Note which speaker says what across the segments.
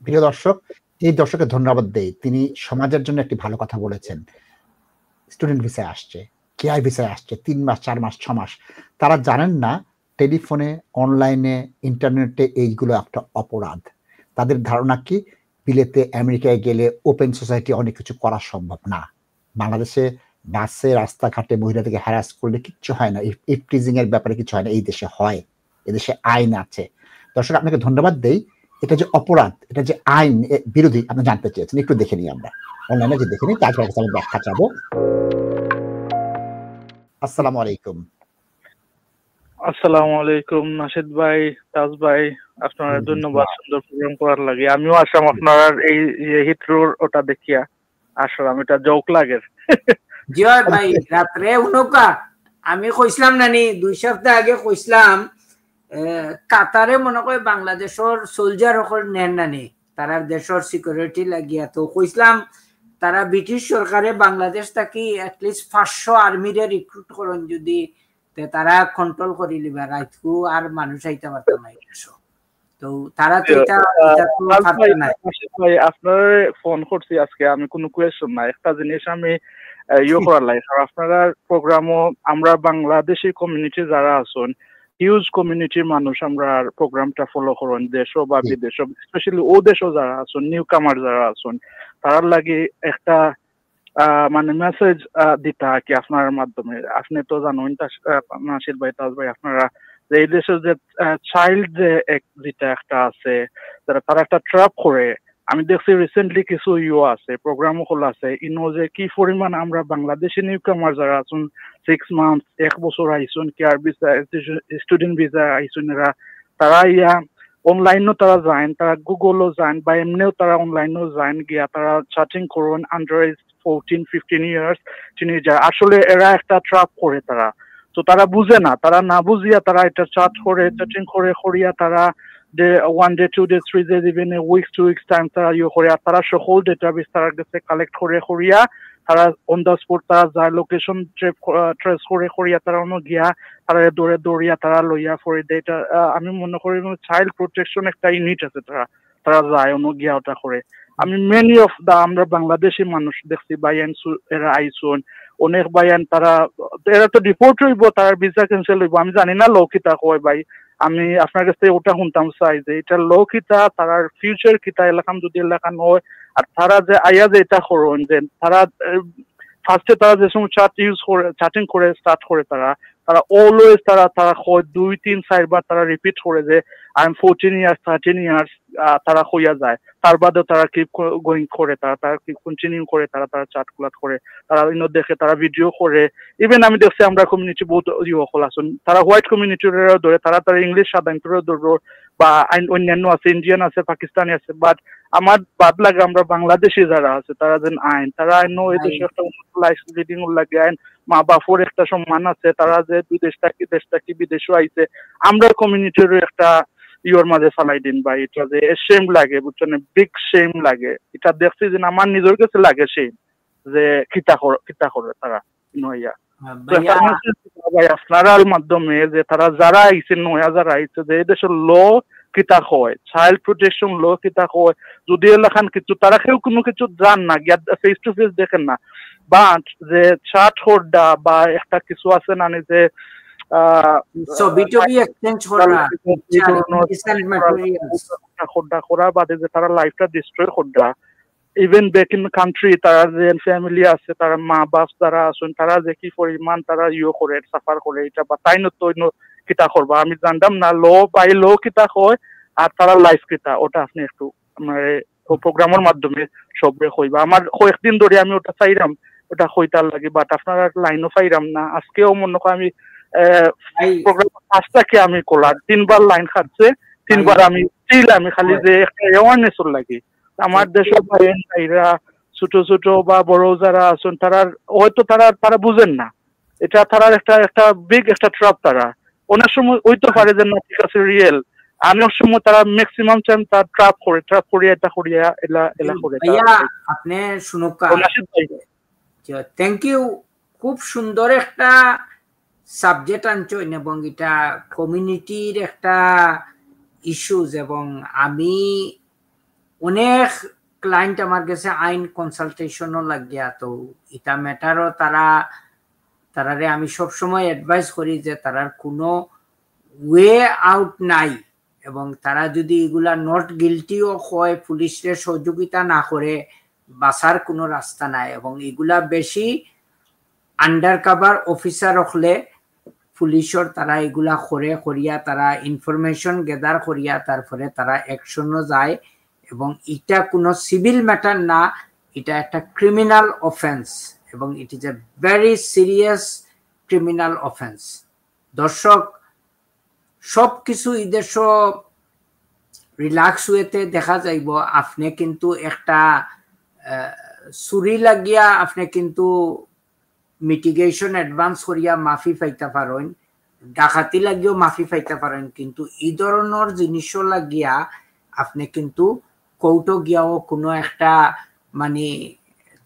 Speaker 1: প্রিয় দর্শক, এই দর্শককে ধন্যবাদ দেই। তিনি সমাজের জন্য একটি ভালো কথা বলেছেন। স্টুডেন্ট ভিসায় আসছে, কেআই ভিসায় আসছে ৩ মাস, ৪ মাস, ৬ মাস। তারা জানেন না টেলিফোনে, অনলাইনে, ইন্টারনেটে এইগুলো একটা অপরাধ। তাদের ধারণা কি বিলেতে, আমেরিকায় গেলে ওপেন সোসাইটি অনেক কিছু করা সম্ভব না। বাংলাদেশে বাসে, রাস্তাঘাটে মহিলাদেরকে হ্যারাস করলে কিচ্ছু হয় না। ইভটিজিং এর ব্যাপারে কিছু হয় না। এই দেশে হয়। এদেশে আইন আছে। দর্শক আপনাকে ধন্যবাদ দেই। এটা যে অপরাধ, এটা যে আইন বিরোধী আপনি জানতে চেয়েছেন। একটু দেখে নিই আমরা। অনলাইনে যে দেখে নিই তারপর কাছে আমি ব্যাখ্যা চাবো। আসসালামু আলাইকুম।
Speaker 2: আসসালামু আলাইকুম নাশিদ ভাই, তাজ ভাই, আপনার ধন্যবাদ সুন্দর প্রোগ্রাম করার লাগে। আমিও আসলাম আপনার এই হিট্রোর ওটা দেখিয়া আসলাম, এটা জোক লাগে।
Speaker 3: জয় ভাই রাত্রে উনকা আমি কইছিলাম নানি 2 সপ্তাহ আগে কইছিলাম কাতারে মনে করে বাংলাদেশের সোলজার হকর নেন নানি তারা দেশের সিকিউরিটি লাগিয়া, তো কইছিলাম তারা ব্রিটিশ সরকারে বাংলাদেশ থাকি এটলিস্ট 500 আর্মিরে রিক্রুট করেন যদি তারা কন্ট্রোল করি লিবা রাইতকু আর মানুষ আইতে পারতো না দেশে। তো তারা তো এটা তো পারতো না।
Speaker 2: ভাই আপনার ফোন করছি আজকে, আমি কোনো কোয়েশ্চন না, একটা জিনিস আমি করার লাগে। আপনারা প্রোগ্রামও আমরা বাংলাদেশি কমিউনিটি যারা আছেন, হিউজ কমিউনিটির মানুষ আমরা প্রোগ্রামটা ফলো করেন দেশও বা বিদেশও, স্পেশালি ও দেশও যারা আছেন, নিউ কামার যারা আছেন, তার লাগে একটা মানে মেসেজ দিতা কি আপনার মাধ্যমে। আপনি তো জানেন নাশিদ ভাই, তাজ ভাই, আপনারা এই দেশের যে চাইল্ড যে যেটা একটা আছে, তারা একটা ট্র্যাপ করে। আমি দেখছি রিসেন্টলি কিছু আছে প্রোগ্রামও খোলা আছে ইনো যে কি পরিমাণ আমরা বাংলাদেশি নিউ কামার যারা আছেন 6 মান্থ 1 বছর আইসুন কেয়ার ভিসা স্টুডেন্ট ভিসা আইসুন, তারা অনলাইনও তারা যান, তারা গুগলও যান বা এমনিও তারা অনলাইনও যান, গিয়া তারা চ্যাটিং করুন আন্ডার 14-15 ইয়ার্স টিনেজার। আসলে এরা একটা ট্র্যাপ করে তারা, তো তারা বুঝে না, তারা না বুঝিয়া তারা এটা চ্যাটিং করে করিয়া তারা যে 1 day 2 day 3 days even a week 2 weeks time তারা করে, তারা সকল ডেটাবেস তারা কাছে কালেক্ট করে করিয়া তারা অন দ্য স্পট তারা যায় লোকেশন ট্রেস করে করিয়া তারা অন্য গিয়া তারা দৌড়িয়া তারা লইয়া করে দেয়। এটা আমি মনে করি চাইল্ড প্রোটেকশন একটা ইউনিট আছে, তারা তারা যায় অন্য গিয়া ওটা করে। আমি মেনি অফ দা আমরা বাংলাদেশি মানুষ দেখছি বাইয়ান এরা আইসুন অনেক বাইয়ান, তারা এরা তো ডিপোর্ট হইব, তারা ভিসা ক্যান্সেল হইব। আমি জানি না লৌকিতা কয় ভাই, আমি আপনার কাছে ওটা শুনতাম চাই যে এটা লৌকিতা তারার ফিউচার কিতা এলাকাম যদি এলাকা নয়। আর তারা যে আইয়া যে এটা করুন যে তারা ফার্স্টে তারা যে সময় চ্যাটিং করে স্টার্ট করে তারা তারা অলওয়েজ তারা তারা 2-3-4 বার তারা রিপিট করে যে আই এম 14 ইয়ার্স 13 ইয়ার্স তারা হইয়া যায়। তার বাদে তারা কিপ গোয়িং করে, তারা কিপ কন্টিনিউ করে, তারা চ্যাট গুলা করে, তারা ইনো দেখে, তারা ভিডিও করে। ইভেন আমি দেখছি আমরা কমিউনিটি বহুত হল আছেন, তারা হোয়াইট কমিউনিটির ধরে, তারা ইংলিশ সাধারণত ধরবো বা অন্যান্য আছে, ইন্ডিয়ান আছে, পাকিস্তানি আছে। বাট আমার বাদ লাগে আমরা বাংলাদেশি যারা আছে তারা যেন আইন তারা আইন এই দেশে একটা লাইফ লিডিং লাগে আইন মা বাপর একটা সম্মান আছে, তারা যে দেশ থাকি বিদেশও আইছে। আমরা কমিউনিটির একটা ইয়োর মাঝে ফালাই দিন ভাই, এটা যে সেম লাগে বুঝছেন, বিগ সেম লাগে। এটা দেখছি যে আমার নিজের কাছে লাগে সেম যে কিতা করে তারা নইয়া ভাই আপনার মাধ্যমে যে তারা যারা আইছে নয়া যারা আইছে যে দেশের ল কিতা হয়, চাইল্ড প্রোটেকশন ল কিতা হয়, যদি এলাকান কিছু তারা কেউ কোনো কিছু জান না, ফেস টু ফেস দেখেন না, বাট যে চাট হরডা বা একটা কিছু আছে না যে করা বাদে যে তারা লাইফটা ডিস্ট্রয় করডা। ইভেন ব্যাক ইন কান্ট্রি তারা যে ফ্যামিলি আছে, তারা মা বাপ যারা আছেন, তারা যে কি পরিমাণ তারা করে সাফার করে, এটা বা তাই নয় কিতা করবা আমি জানতাম না। ল কিতা হয় আর তারা লাইফ কিতা, ওটা আপনি একটু আমার প্রোগ্রামের মাধ্যমে সবরে কইবা। আমার কয়েকদিন ধরে আমি ওটা চাইলাম ওটা কইতার লাগে, বাট আপনার লাইনও পাইরাম না। আজকেও মনে করি আমি প্রোগ্রাম পাঁচটাকে আমি করলাম, 3 বার লাইন খাচ্ছে, 3 বার আমি খালি যে একটা অ্যাওয়ারনেস লাগে আমার দেশের ভাইরা ছোট ছোট বা বড় যারা আছেন, তারা হয়তো তারা বুঝেন না এটা, তারা একটা বিগ একটা ট্রাপ। তারা অনেক সময় ওইতো পারে যে না ঠিক আছে রিয়েল, অনেক সময় তারা ম্যাক্সিমাম টাইম তার ট্রাপ করে এটা করিয়া এলা করে।
Speaker 3: আপনি শুনুক, থ্যাংক ইউ, খুব সুন্দর একটা সাবজেক্ট আনছেন এবং এটা কমিউনিটির একটা ইস্যুজ। এবং আমি অনেক ক্লায়েন্ট আমার কাছে আইন কনসালটেশনও লাগিয়া, তো এটা ম্যাটারও তারারে আমি সবসময় অ্যাডভাইস করি যে তারার কোনো ওয়ে আউট নাই, এবং তারা যদি এগুলা নট গিলটিও হয়, পুলিশের সহযোগিতা না করে বাঁচার কোনো রাস্তা নাই। এবং এগুলা বেশি আন্ডার কাভার অফিসার হলে পুলিশের তারা এগুলা করিয়া তারা ইনফরমেশন গেদার করিয়া তারপরে তারা অ্যাকশনও যায়। এবং এটা কোনো সিভিল ম্যাটার না, এটা একটা ক্রিমিনাল অফেন্স, এবং it is a very serious criminal offence. দর্শক, সব কিছু ঈদের রিল্যাক্স ওয়েতে দেখা যাইব। আপনি কিন্তু একটা চুরি লাগিয়া আপনি কিন্তু মিটিগেশন অ্যাডভান্স করিয়া মাফি পাইতে পারেন, ডাকাতি লাগিও মাফি পাইতে পারেন, কিন্তু এই ধরনের জিনিসও লাগিয়া আপনি কিন্তু কোর্টও গিয়াও কোনো একটা মানে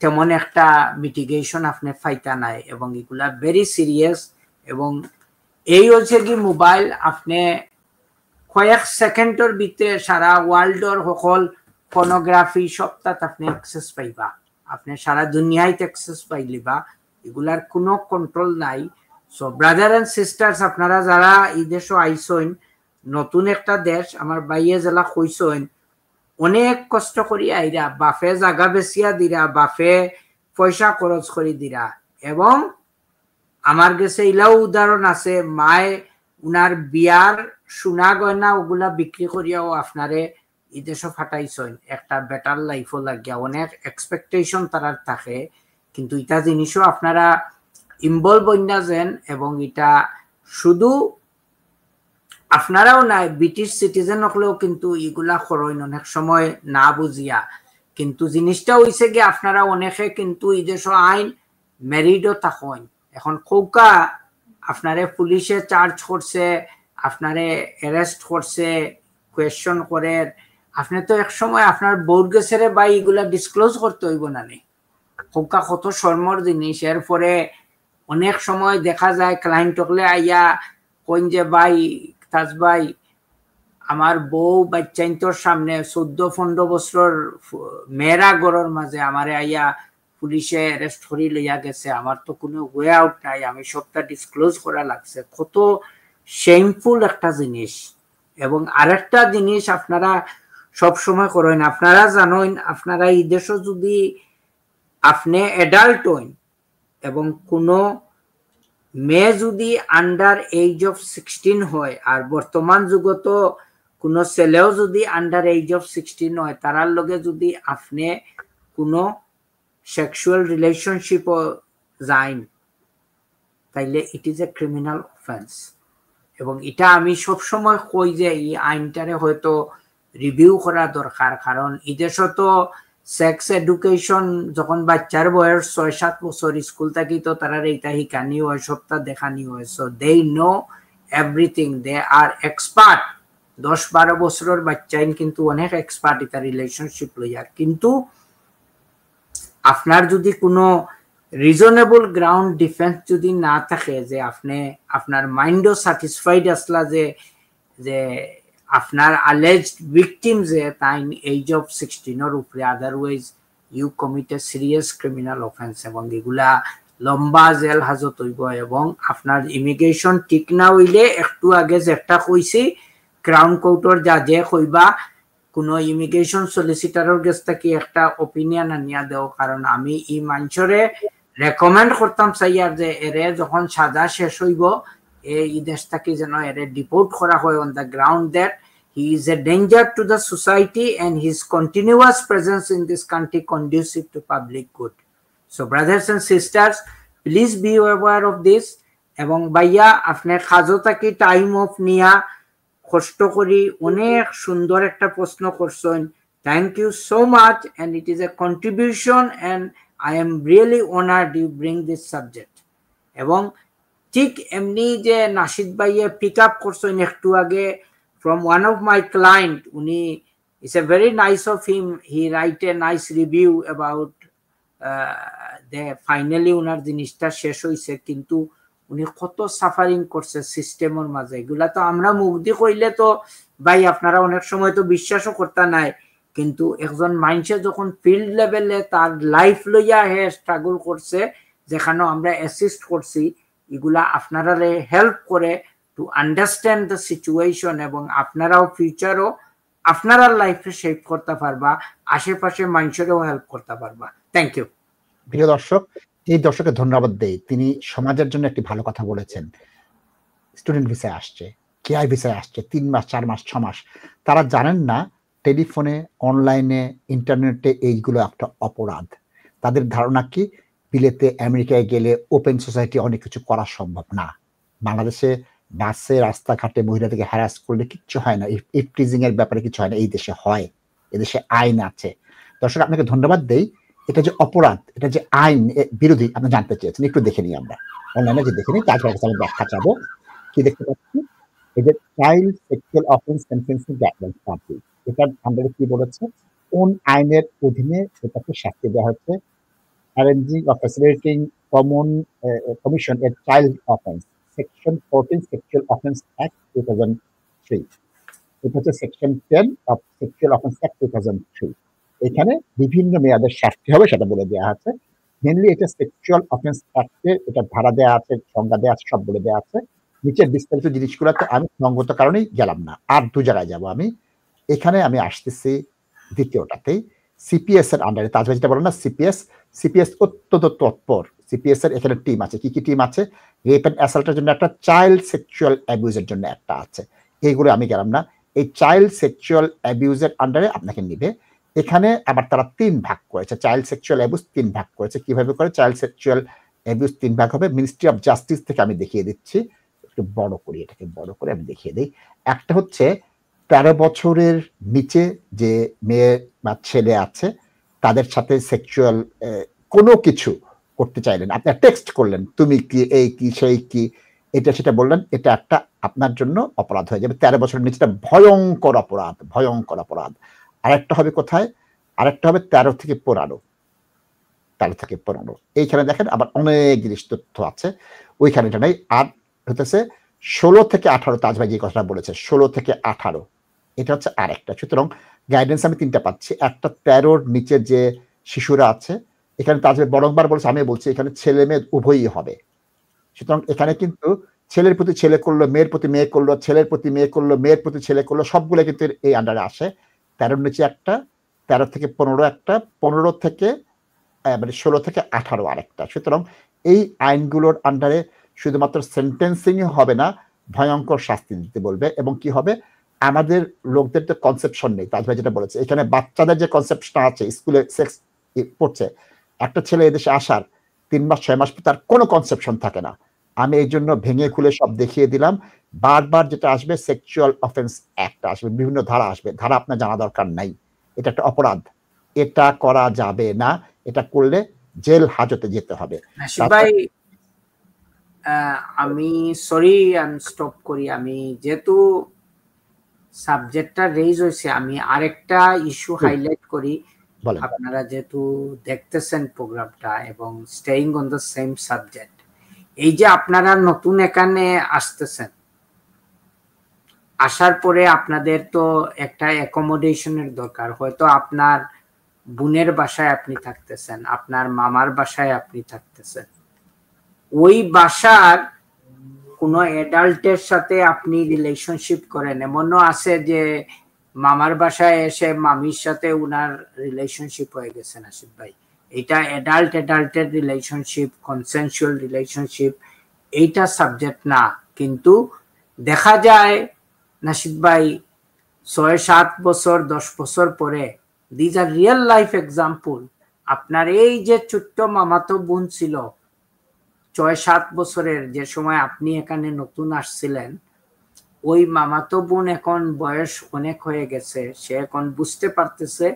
Speaker 3: তেমন একটা মিটিগেশন আপনি পাইতা নাই, এবং এগুলা ভেরি সিরিয়াস। এবং এই হচ্ছে কি মোবাইল আপনি কয়েক সেকেন্ডের ভিতরে সারা ওয়ার্ল্ডর সকল পর্নোগ্রাফি সবটাত আপনি অ্যাক্সেস পাইবা, আপনি সারা দুনিয়ায় অ্যাক্সেস পাইলিবা, এগুলার কোনো কন্ট্রোল নাই। সো ব্রাদার এন্ড সিস্টার্স, আপনারা যারা এই দেশে আইসেন, নতুন একটা দেশ, আমার বাইয়ে জেলা কইসেন অনেক কষ্ট করি আইরা, বাফে জায়গা বেচিয়া দিরা, বাফে পয়সা খরচ করে দিরা, এবং আমার কাছে ইলাও উদাহরণ আছে, মায়ে উনার বিয়ার সোনা গয়না ওগুলা বিক্রি করিয়াও আপনারে এই দেশে ফাটাইছেন একটা বেটার লাইফও লাগিয়া। অনেক এক্সপেকটেশন তারার থাকে, কিন্তু এটা জিনিসও আপনারা ইনভলভ হইনা যেন, এবং এটা শুধু আপনারাও নাই, ব্রিটিশ সিটিজেন হলেও কিন্তু এগুলা করেন অনেক সময় না বুঝিয়া। কিন্তু জিনিসটা হইছে কি আপনারা অনেকে কিন্তু এই দেশ আইন ম্যারিডও থাকেন, এখন কৌকা আপনারে পুলিশে চার্জ করছে, আপনারে অ্যারেস্ট করছে, কোয়েশ্চন করে, আপনি তো এক সময় আপনার বোর্ড গেছে বা এগুলা ডিসক্লোজ করতে হইব না নি, কৌকা কত শর্মর জিনিস। এরপরে অনেক সময় দেখা যায় ক্লায়েন্ট হলে আইয়া কইন যে ভাই তাজ ভাই আমার বউ বাচ্চাইন্তর সামনে 14-15 বছর মেয়েরা গড়ের মাঝে আমারে আইয়া পুলিশে অ্যারেস্ট করে লইয়া গেছে, আমার তো কোনো ওয়ে আউট নাই, আমি সবটা ডিসক্লোজ করা লাগছে। কত শেমফুল একটা জিনিস। এবং আরেকটা জিনিস আপনারা সব সময় করেন, আপনারা জানেন আপনারা এই দেশে যদি আপনি অ্যাডাল্ট হইন এবং কোনো মেয়ে যদি আন্ডার এজ অফ 16 হয়, আর বর্তমান যুগত কোনো ছেলেও যদি আন্ডার এজ অফ 16 হয়, তারার লগে যদি আপনি কোনো সেক্সুয়াল রিলেশনশিপ যাইন, তাইলে it is a criminal offence. এবং এটা আমি সবসময় কই যে এই আইনটারে হয়তো রিভিউ করা দরকার, কারণ এই দেশে তো সেক্স এডুকেশন যখন বাচ্চার বয়স 6-7 বছর স্কুল থাকি তো তারা এইটা শিখানি হয়, সবটা দেখানি হয়। So they know everything, they are expert. 10-12 বছরের বাচ্চাইন কিন্তু অনেক এক্সপার্ট এটা রিলেশনশিপ লইয়া। কিন্তু আপনার যদি কোনো রিজনেবল গ্রাউন্ড ডিফেন্স যদি না থাকে, যে আপনি আপনার মাইন্ডও স্যাটিসফাইড আসলা যে আপনার alleged victim যে তাই এজ অফ 16 এর উপরে, otherwise you commit a serious criminal offence, এবং এগুলা লম্বা জেল হাজত হইব। এবং আপনার ইমিগ্রেশন ঠিক না হইলে, একটু আগে যেটা কইছি ক্রাউন কোর্টের জাজে কইবা কোনো ইমিগ্রেশন সলিসিটারের কাছ থেকে একটা ওপিনিয়ন আনিয়া দেও, কারণ আমি এই মানুষরে রেকমেন্ড করতাম চাইয়ার যে এরে যখন সাজা শেষ হইব এই দেশ থেকে যেন এরে ডিপোর্ট করা হয় on the ground that he is a danger to the society and his continuous presence in this country conducive to public good. So brothers and sisters, please be aware of this. এবং ভাইয়া আপনি খাজো থাকি time of নিয়া কষ্ট করি অনেক সুন্দর একটা প্রশ্ন করছেন। Thank you so much, and it is a contribution and I am really honored you bring this subject. এবং ঠিক এমনি যে নাশিদ ভাইয়ে পিক আপ করছেন একটু আগে from one of my client, উনি it's a very nice of him, he write a nice review about the finally উনার জিনিসটা শেষ হইছে, কিন্তু উনি কত সাফারিং করছে সিস্টেমের মাঝে। এগুলা তো আমরা মুখ দিয়ে কইলে তো ভাই আপনারা অনেক সময় তো বিশ্বাসও করতে নাই, কিন্তু একজন মানুষে যখন ফিল্ড লেভেলে তার লাইফ লইয়া হে স্ট্রাগল করছে, যেখানে আমরা অ্যাসিস্ট করছি, এগুলা আপনারা হেল্প করে টু আন্ডারস্ট্যান্ড দ্য সিচুয়েশন, এবং আপনারাও ফিউচারও আপনারা লাইফে শেপ করতে পারবা, আশেপাশে মানুষেরও হেল্প করতে পারবা। Thank you.
Speaker 1: প্রিয় দর্শক, এই দর্শককে ধন্যবাদ দেই, তিনি সমাজের জন্য একটি ভালো কথা বলেছেন। স্টুডেন্ট ভিসায় আসছে, কেআই ভিসায় আসছে 3 মাস 4 মাস 6 মাস, তারা জানেন না টেলিফোনে, অনলাইনে, ইন্টারনেটে এইগুলো একটা অপরাধ। তাদের ধারণা কি বিলেতে, আমেরিকায় গেলে ওপেন সোসাইটি অনেক কিছু করা সম্ভব না। বাংলাদেশে বাসে, রাস্তাঘাটে মহিলাদেরকে হ্যারাস করলে কিচ্ছু হয় না, ইফটিজিং এর ব্যাপারে কিছু হয় না। এই দেশে হয়, এদেশে আইন আছে। দর্শক, আপনাকে ধন্যবাদ দেই। এটা যে অপরাধ, এটা যে আইন বিরোধী আপনি জানতে চেয়েছেন, একটু দেখে নিই আমরা অনলাইনে, যে দেখে নিই, তারপর আমি ব্যাখ্যা চাবো। কি দেখতে পাচ্ছি, এই যে child sexual offence sentencing guidelines public, এটার আন্ডারে কি বলেছে, কোন আইনের অধীনে এটাকে শাস্তি দেওয়া হচ্ছে? Arranging or facilitating common commission a child offence, section 14 sexual offence act 2003। এটা হচ্ছে section 10 of sexual offence act 2003। এখানে বিভিন্ন মেয়াদের শাস্তি হবে সেটা বলে দেওয়া আছে। মেনলি এটা সেক্সুয়াল অফেন্স অ্যাক্টে এটা ধারা দেওয়া আছে, সংজ্ঞা দেওয়া আছে, সব বলে দেওয়া আছে। নিচের বিস্তারিত জিনিসগুলোতে আমি সঙ্গত কারণেই গেলাম না, আর 2 জায়গায় যাব আমি। এখানে আমি আসতেছি দ্বিতীয়টাতেই, সিপিএস এর আন্ডারে। তাজভাই যেটা বলো না, সিপিএস অত্যন্ত তৎপর। সিপিএস এর এখানে টিম আছে। কি কি টিম আছে? রেপ এন্ড অ্যাসাল্টের জন্য একটা, চাইল্ড সেক্সুয়াল অ্যাবিউজের জন্য একটা আছে। এইগুলো আমি গেলাম না। এই চাইল্ড সেক্সুয়াল অ্যাবিউজের আন্ডারে আপনাকে নিবে। এখানে আবার তারা 3 ভাগ করেছে, চাইল্ড সেক্সুয়াল অ্যাবিউজ 3 ভাগ করেছে। কিভাবে করে চাইল্ড সেক্সুয়াল অ্যাবিউজ 3 ভাগ হবে? মিনিস্ট্রি অফ জাস্টিস থেকে আমি দেখিয়ে দিচ্ছি, একটু বড় করি, এটাকে বড় করে আমি দেখিয়ে দিই। একটা হচ্ছে 13 বছরের নিচে যে মেয়ে বা ছেলে আছে, তাদের সাথে সেক্সুয়াল কোনো কিছু করতে চাইলেন, আপনার টেক্সট করলেন, তুমি কি, এই কি, সেই কি, এটা সেটা বললেন, এটা একটা আপনার জন্য অপরাধ হয়ে যাবে। 13 বছরের নিচে ভয়ঙ্কর অপরাধ, ভয়ঙ্কর অপরাধ। আরেকটা হবে কোথায়? আরেকটা হবে 13 থেকে 15। 13 থেকে 15 এইখানে দেখেন আবার অনেক জিনিস তথ্য আছে, ওইখানে এটা নাই। আর হতেছে 16 থেকে 18, তাজ ভাই যে কথাটা বলেছে 16 থেকে 18, এটা হচ্ছে আরেকটা। সুতরাং গাইডেন্স আমি 3টা পাচ্ছি। একটা 13-র নিচে যে শিশুরা আছে, এখানে তাজ ভাই বরংবার বলছে, আমি বলছি এখানে ছেলে মেয়ে উভয়ই হবে। সুতরাং এখানে কিন্তু ছেলের প্রতি ছেলে করলো, মেয়ের প্রতি মেয়ে করলো, ছেলের প্রতি মেয়ে করলো, মেয়ের প্রতি ছেলে করলো, সবগুলো কিন্তু এই আন্ডারে আসে। 13-র নিচে একটা, 13 থেকে 15 একটা, 15 থেকে মানে 16 থেকে 18 আরেকটা। সুতরাং এই আইনগুলোর আন্ডারে শুধুমাত্র সেন্টেন্সিং হবে না, ভয়ঙ্কর শাস্তি দিতে বলবে। এবং কি হবে, আমাদের লোকদের তো কনসেপশন নেই, তাজ ভাই যেটা বলেছে, এখানে বাচ্চাদের যে কনসেপশন আছে, স্কুলে সেক্স পড়ছে, একটা ছেলে এদেশে আসার 3 মাস 6 মাস তার কোনো কনসেপশন থাকে না। আমি এই জন্য ভেঙে খুলে সব দেখিয়ে দিলাম। বারবার যেটা আসবে, সেক্সুয়াল অফেন্স অ্যাক্ট আসবে, বিভিন্ন ধারা আসবে। ধারা আপনার জানা দরকার নাই, এটা একটা অপরাধ, এটা করা যাবে না। এটা করলে জেল হাজতে যেতে হবে।
Speaker 3: ভাই আমি সরি, আমি স্টপ করি। আমি যেহেতু সাবজেক্টটা রেইজ হয়েছে, আমি আরেকটা ইস্যু হাইলাইট করি। আপনারা যেহেতু দেখতেছেন প্রোগ্রামটা এবং staying on the same subject, এই যে আপনারা নতুন এখানে আসতেছেন, আসার পরে আপনাদের তো একটা অ্যাকোমোডেশনের দরকার। হয়তো আপনার বোনের বাসায় আপনি থাকতেছেন, আপনার মামার বাসায় আপনি থাকতেছেন, ওই বাসার কোনো অ্যাডাল্টের সাথে আপনি রিলেশনশিপ করেন। এমনও আছে যে মামার বাসায় এসে মামির সাথে উনার রিলেশনশিপ হয়ে গেছে। নাসিব ভাই, এটা অ্যাডাল্টের রিলেশনশিপ, কনসেনসুয়াল রিলেশনশিপ, এইটা সাবজেক্ট না। কিন্তু দেখা যায় নাসিব ভাই 6-7 বছর 10 বছর পরে, these are real life example, আপনার এই যে ছোট্ট মামাতো বোন ছিল 6-7 বছরের, যে সময় আপনি এখানে নতুন আসছিলেন, ওই মামাতো বোন এখন বয়স অনেক হয়ে গেছে, সে এখন বুঝতে পারতেছে,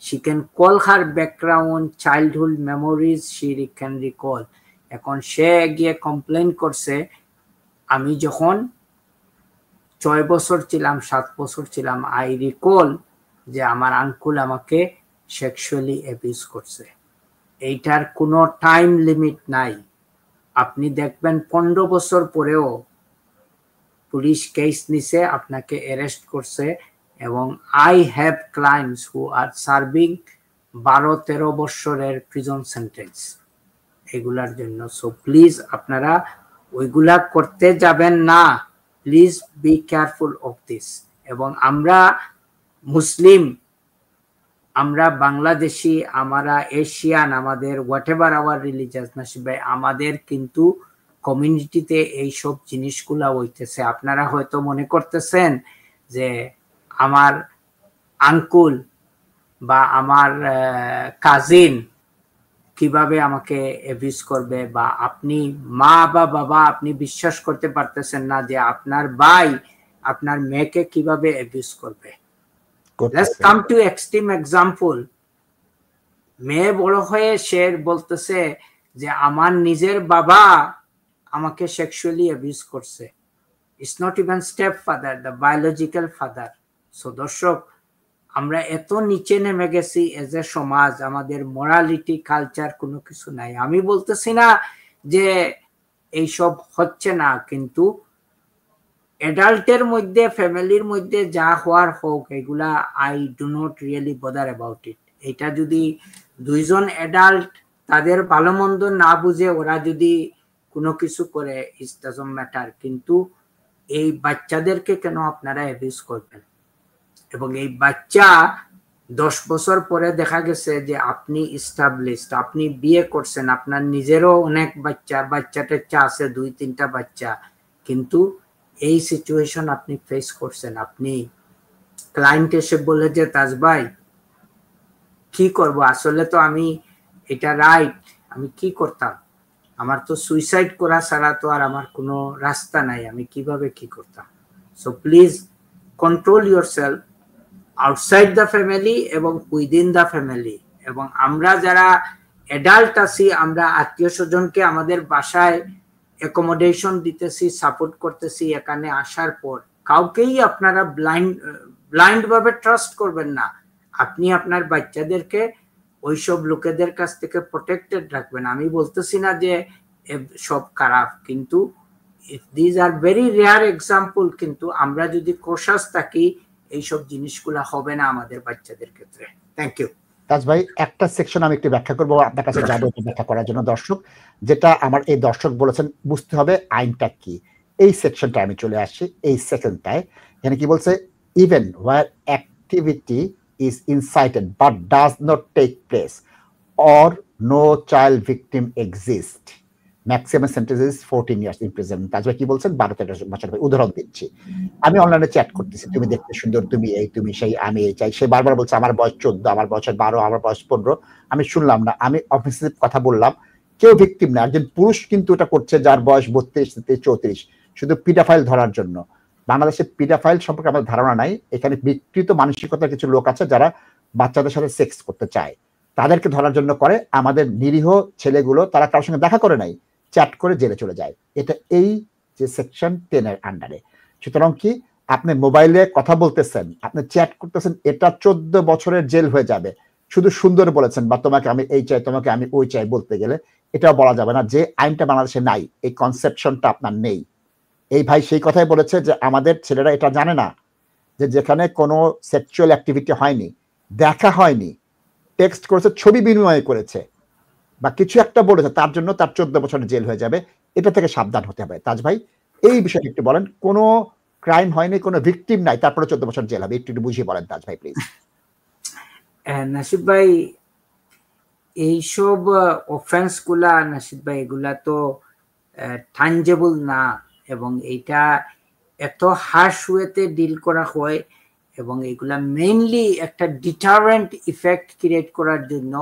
Speaker 3: she can call her background childhood memories, she can recall। এখন সে গিয়ে কমপ্লেন করছে, আমি যখন 6 বছর ছিলাম, 7 বছর ছিলাম, আই রিকল যে আমার আঙ্কুল আমাকে সেক্সুয়ালি অ্যাবিউজ করছে। এইটার কোনো টাইম লিমিট নাই। আপনি দেখবেন 15 বছর পরেও পুলিশ কেস নিছে, আপনাকে অ্যারেস্ট করছে এবং I have clients who are serving 12-13 বছরের প্রিজন সেন্টেন্স এগুলার জন্য। সো প্লিজ আপনারা ওইগুলা করতে যাবেন না, please be careful of this. এবং আমরা মুসলিম, আমরা বাংলাদেশি, আমরা এশিয়ান, আমাদের হোয়াট এভার আওয়ার রিলিজিয়াস নাসিব ভাই, আমাদের কিন্তু কমিউনিটিতে এইসব জিনিসগুলা হইতেছে। আপনারা হয়তো মনে করতেছেন যে আমার আঙ্কুল বা আমার কাজিন কিভাবে আমাকে অ্যাবিউজ করবে, বা আপনি মা বা বাবা আপনি বিশ্বাস করতে পারতেছেন না যে আপনার ভাই আপনার মেয়েকে কিভাবে অ্যাবিউজ করবে। Let's come to extreme example. মেয়ে বড় হয়ে সে বলতেছে যে আমার নিজের বাবা আমাকে সেক্সুয়ালি অ্যাবিউজ করছে। It's not even stepfather, the biological father. So দর্শক, আমরা এত নিচে নেমে গেছি এজ এ সমাজ, আমাদের মোরালিটি কালচার কোনো কিছু নাই। আমি বলতেছি না যে এইসব হচ্ছে না, কিন্তু এডাল্টের মধ্যে, ফ্যামিলির মধ্যে যা হওয়ার হোক, এগুলা I do not really bother about it. এটা যদি দুইজন এডাল্ট তাদের ভালো মন্দ না বুঝে ওরা যদি কোনো কিছু করে, ইট ডাজন্ট ম্যাটার, কিন্তু এই বাচ্চাদেরকে কেন আপনারা অ্যাবিউজ করবেন? এবং এই বাচ্চা 10 বছর পরে দেখা গেছে যে আপনি ইস্টাবলিশড, আপনি বিয়ে করছেন, আপনার নিজেরও অনেক বাচ্চা আছে, 2-3টা বাচ্চা, কিন্তু এই সিচুয়েশন আপনি ফেস করছেন। আপনি ক্লায়েন্ট এসে বলে যে তাজ ভাই কি করব, আসলে তো আমি এটা রাইট, আমি কি করতাম, আমার তো সুইসাইড করা ছাড়া তো আর আমার কোনো রাস্তা নাই, আমি কিভাবে কি করতাম। So please control yourself outside the family এবং উইদিন দ্য ফ্যামিলি। এবং আমরা যারা অ্যাডাল্ট আছি, আমরা আত্মীয় স্বজনকে আমাদের বাসায় অ্যাকোমোডেশন দিতেছি, সাপোর্ট করতেছি, এখানে আসার পর কাউকেই আপনারা ব্লাইন্ড ভাবে ট্রাস্ট করবেন না। আপনি আপনার বাচ্চাদেরকে ওইসব লোকেদের কাছ থেকে প্রোটেক্টেড রাখবেন। আমি বলতেছি না যে সব খারাপ, কিন্তু these are very rare example, কিন্তু আমরা যদি কোশাস থাকি এইসব জিনিসগুলা হবে না আমাদের বাচ্চাদের ক্ষেত্রে। Thank you.
Speaker 1: তাজ ভাই, একটা সেকশন আমি একটু ব্যাখ্যা করবো আপনার কাছে যাবো ব্যাখ্যা করার জন্য। দর্শক, যেটা আমার এই দর্শক বলেছেন বুঝতে হবে আইনটা কি, এই সেকশনটা আমি চলে আসছি। এই সেকেন্ডটায় এখানে কি বলছে, even war activity is incited but does not take place or no child victim exist, maximum sentence is 14 years imprisonment। Taj ভাই কি বলছেন, 12-13 বছর। উদাহরণ দিচ্ছি, আমি অনলাইনে চ্যাট করতেছি, তুমি দেখতে সুন্দর, তুমি এই, তুমি সেই, আমি এই চাই। সে বারবার বলছে আমার বয়স 14, আমার বয়স 12, আমার বয়স 15। আমি শুনলাম না, আমি অফেন্সিভ কথা বললাম, কেউ ভিকটিম না, একজন পুরুষ কিন্তু এটা করছে যার বয়স 32-34, শুধু পিডাফাইল ধরার জন্য। বাংলাদেশে পিডাফাইল সম্পর্কে আমাদের ধারণা নাই। এখানে বিকৃত মানসিকতার কিছু লোক আছে যারা বাচ্চাদের সাথে সেক্স করতে চায়, তাদেরকে ধরার জন্য করে। আমাদের নিরীহ ছেলেগুলো তারা কারোর সঙ্গে দেখা করে নাই, চ্যাট করে জেলে চলে যায়। এটা এই যে সেকশন 10 এর আন্ডারে। সুতরাং কি, আপনি মোবাইলে কথা বলতেছেন, আপনি চ্যাট করতেছেন, এটা 14 বছরের জেল হয়ে যাবে। শুধু সুন্দর বলেছেন বা তোমাকে আমি এই চাই, তোমাকে আমি ওই চাই বলতে গেলে এটাও বলা যাবে না। যে আইনটা বাংলাদেশে নাই, এই কনসেপশনটা আপনার নেই। এই ভাই সেই কথাই বলেছে যে আমাদের ছেলেরা এটা জানে না যে যেখানে কোনো সেক্সুয়াল অ্যাক্টিভিটি হয়নি, দেখা হয়নি, টেক্সট করেছে, ছবি বিনিময় করেছে বা কিছু একটা বলেছে, তার জন্য তার 14 বছরের জেল হয়ে যাবে। এটা থেকে সাবধান হতে হবে। তাজ ভাই, এই বিষয়টা একটু বলেন। কোনো ক্রাইম হয়নি, কোনো ভিকটিম নাই, তারপরে 14 বছর জেল হবে, একটু বুঝিয়ে বলেন তাজ ভাই প্লিজ।
Speaker 3: নাসিব ভাই, এইসব অফেন্স গুলা নাসিব ভাই, এগুলা তো টাঞ্জেবল না, এবং এইটা এত হার্শ ওয়েতে ডিল করা হয়, এবং এগুলা মেইনলি একটা ডিটারেন্ট ইফেক্ট ক্রিয়েট করার জন্য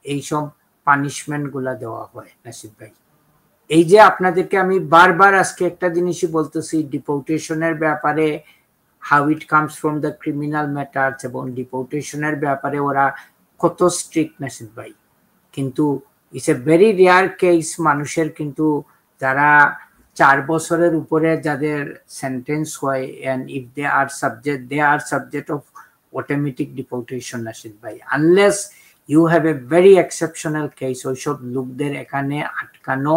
Speaker 3: এইসব পানিশমেন্ট গুলা দেওয়া হয়। নাসিব ভাই, এই যে আপনাদেরকে আমি বারবার আজকে একটা জিনিসই বলতেছি, ডিপোর্টেশনের ব্যাপারে, how it comes from the criminal matters, এবং ডিপোর্টেশনের ব্যাপারে ওরা কত স্ট্রিক্ট নাসিব ভাই, কিন্তু it's a very rare case মানুষের, কিন্তু যারা 4 বছরের উপরে যাদের সেন্টেন্স হয়, and if they are subject of automatic deportation Nasib ভাই, unless you have a very exceptional case, ওইসব লোকদের এখানে আটকানো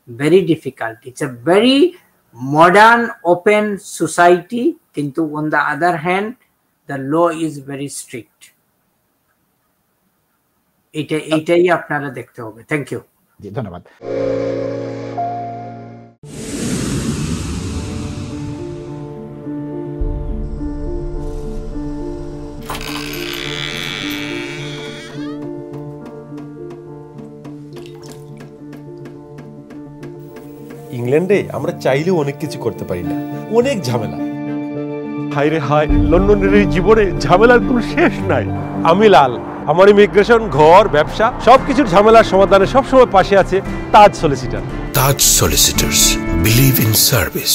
Speaker 3: very difficult. It's a very modern open society, কিন্তু on the other hand the law is very strict. এটাই আপনারা দেখতে হবে। Thank you.
Speaker 1: জি ধন্যবাদ।
Speaker 4: ইংল্যান্ডে আমরা চাইলেও অনেক কিছু করতে পারি না, অনেক ঝামেলা। হায় রে হায়, লন্ডনের এই জীবনে ঝামেলার কোনো শেষ নাই। আমি লাল, আমার ইমিগ্রেশন, ঘর, ব্যবসা সবকিছুর ঝামেলার সমাধানে সবসময় পাশে আছে Taj solicitor.
Speaker 5: Taj solicitors, believe in service.